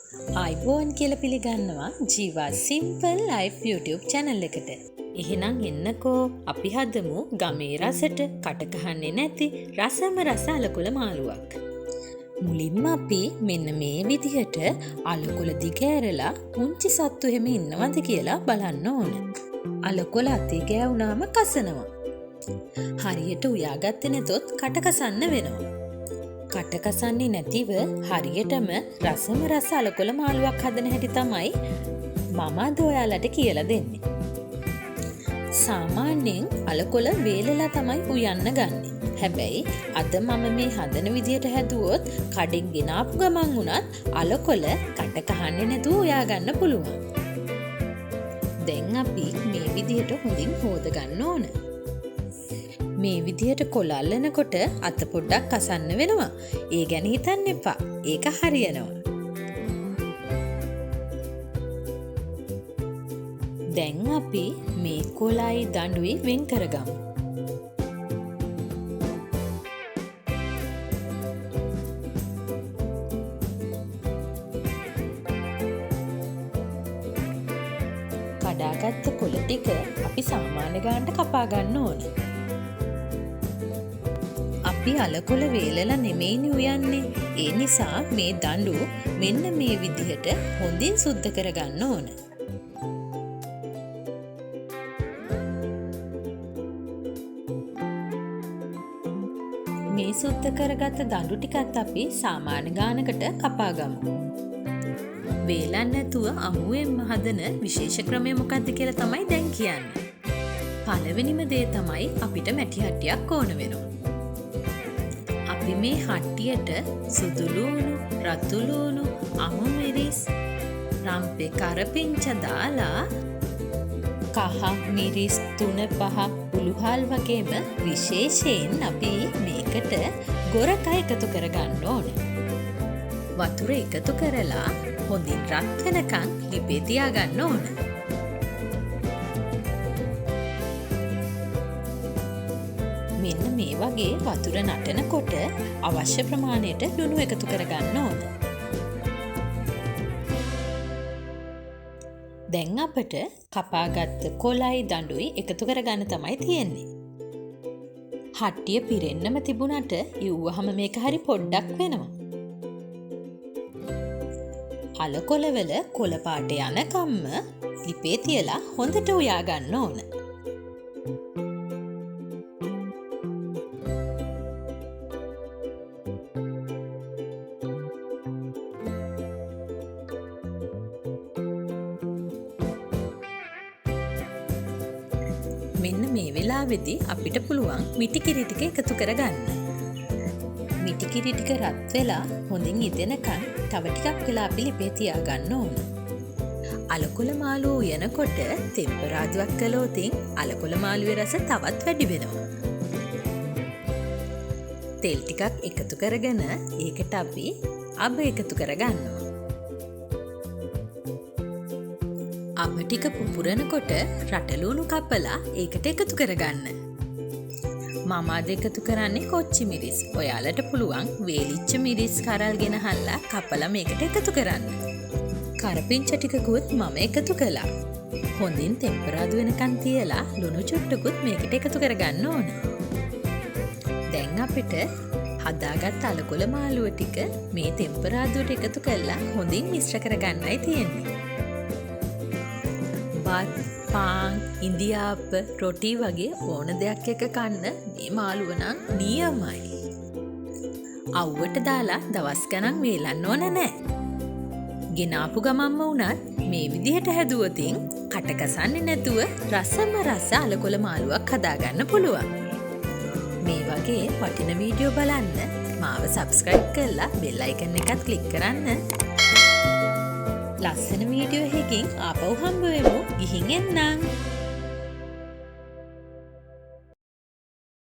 අයිබෝන් කියලා පිළිගන්නවා ජීවා සිම්පල් ලයිෆ් YouTube channel එකට. එහෙනම් එන්නකෝ අපි හදමු ගමේ රසට කටකහන්නේ නැති රසම රස අලකොල මාළුවක්. මුලින්ම අපි මෙන්න මේ විදිහට අලකොල දිග ඇරලා පුංචි සත්තු එහෙම ඉන්නවද කියලා බලන්න ඕන. අලකොල අතේ ගෑවුනාම කසනවා. හරියට උයාගත්තේ නැතොත් කට කසන්න වෙනවා. කට කසන්නේ නැතිව හරියටම රසම රස අලකොල මාළුවක් හදන හැටි තමයි මම අද ඔයාලට කියලා දෙන්නේ. සාමාන්‍යයෙන් අලකොල වේලලා තමයි උයන්න ගන්නේ. හැබැයි අද මම මේ හදන විදියට හැදුවොත් කඩෙන් ගෙනාපු ගමන් උනත් අලකොල කට කහන්නේ නැතුව උයා ගන්න පුළුවන්. දැන් අපි මේ විදියට හොඳින් හොද ගන්න ඕන. මේ විදියට කොළ අල්ලනකොට අත පොඩ්ඩක් කසන්න වෙනවා. ඒ ගැන හිතන්න එපා. ඒක හරියනවා. දැන් අපි මේ කොළයි දඬුයි වෙන් කරගමු. කඩාගත්ත කොළ ටික අපි සාමාන්‍ය ගානට කපා ගන්න ඕන. අපි අලකොල වේලලා නෙමෙයිනේ උයන්නේ. ඒ නිසා මේ දඬු මෙන්න මේ විදිහට හොඳින් සුද්ධ කරගන්න ඕන. මේ සුද්ධ කරගත්ත දඬු ටිකත් අපි සාමාන්‍ය ගානකට කපා ගමු. වේලන්න නැතුව අමුවෙන්ම හදන විශේෂ ක්‍රමය මොකක්ද කියලා තමයි දැන් කියන්නේ. පළවෙනිම දේ තමයි අපිට මැටි හට්ටියක් ඕන වෙනවා. අපි මේ හට්ටියට සුදු ලූණු, රතු ලූණු, අමු මිරිස්, රම්පේ කරපිංච දාලා කහ මිරිස් 3-5 උළුහල් වගේම විශේෂයෙන් අපි මේකට ගොරකා එකතු කරගන්න ඕන. වතුර එකතු කරලා හොඳින් රත් වෙනකන් ලිපේ තියාගන්න ඕන. මෙන්න මේ වගේ වතුර නටනකොට අවශ්‍ය ප්‍රමාණයට ලුණු එකතු කරගන්න ඕන. දැන් අපට කපාගත්ත කොළයි දඬුයි එකතු කරගන්න තමයි තියෙන්නේ. හට්ටිය පිරෙන්නම තිබුණට ඉව්වහම මේක හරි පොඩ්ඩක් වෙනවා. අලකොලවල කොළ පාට යනකම්ම ලිපේ තියලා හොඳට උයා ගන්න ඕන. මෙන්න මේ වෙලාවේදී අපිට පුළුවන් මිටි කිරි ටික එකතු කරගන්න. මිටි කිරි ටික රත් වෙලා හොඳින් ඉදෙනකන් තව ටිකක් වෙලා අපි ලිපේ තියාගන්න ඕන. අලකොල මාළුව උයනකොට තෙම්පරාදුවක් කළොතින් අලකොල මාළුවේ රස තවත් වැඩි වෙනවා. තෙල් ටිකක් එකතු කරගෙන ඒකට අපි අබ එකතු කරගන්නවා. අබ ටික පුපුරනකොට රටලූණු කපලා ඒකට එකතු කරගන්න. මම අද එකතු කරන්නේ කොච්චි මිරිස්. ඔයාලට පුළුවන් වේලිච්ච මිරිස් කරල් ගෙනහල්ලා කපලා මේකට එකතු කරන්න. කරපිංච ටිකකුත් මම එකතු කළා. හොඳින් තෙම්පරාදු වෙනකන් තියලා ලුණු චුට්ටකුත් මේකට එකතු කරගන්න ඕන. දැන් අපිට හදාගත් අලකොල මාළුව ටික මේ තෙම්පරාදුවට එකතු කරලා හොඳින් මිශ්‍ර කරගන්නයි තියෙන්නේ. බත්, පාන්, ඉන්දියාප්ප, රොටි වගේ ඕන දෙයක් එක කන්න මේ මාළුව නම් නියමයි. අවුවට දාලා දවස් ගණන් වේලන්න ඕන නෑ. ගෙනාපු ගමන්ම වුණත් මේ විදිහට හැදුවොතින් කට කසන්නේ නැතුව රසම රස අලකොල මාළුවක් හදාගන්න පුළුවන්. මේ වගේ වටින වීඩියෝ බලන්න මාව සබ්ස්ක්‍රයිබ් කරලා බෙල් අයිකන් එකත් ක්ලික් කරන්න. ලස්සන වීඩියෝ එකකින් ආපහු හම්බ වෙමු. ගිහින් එන්නම්.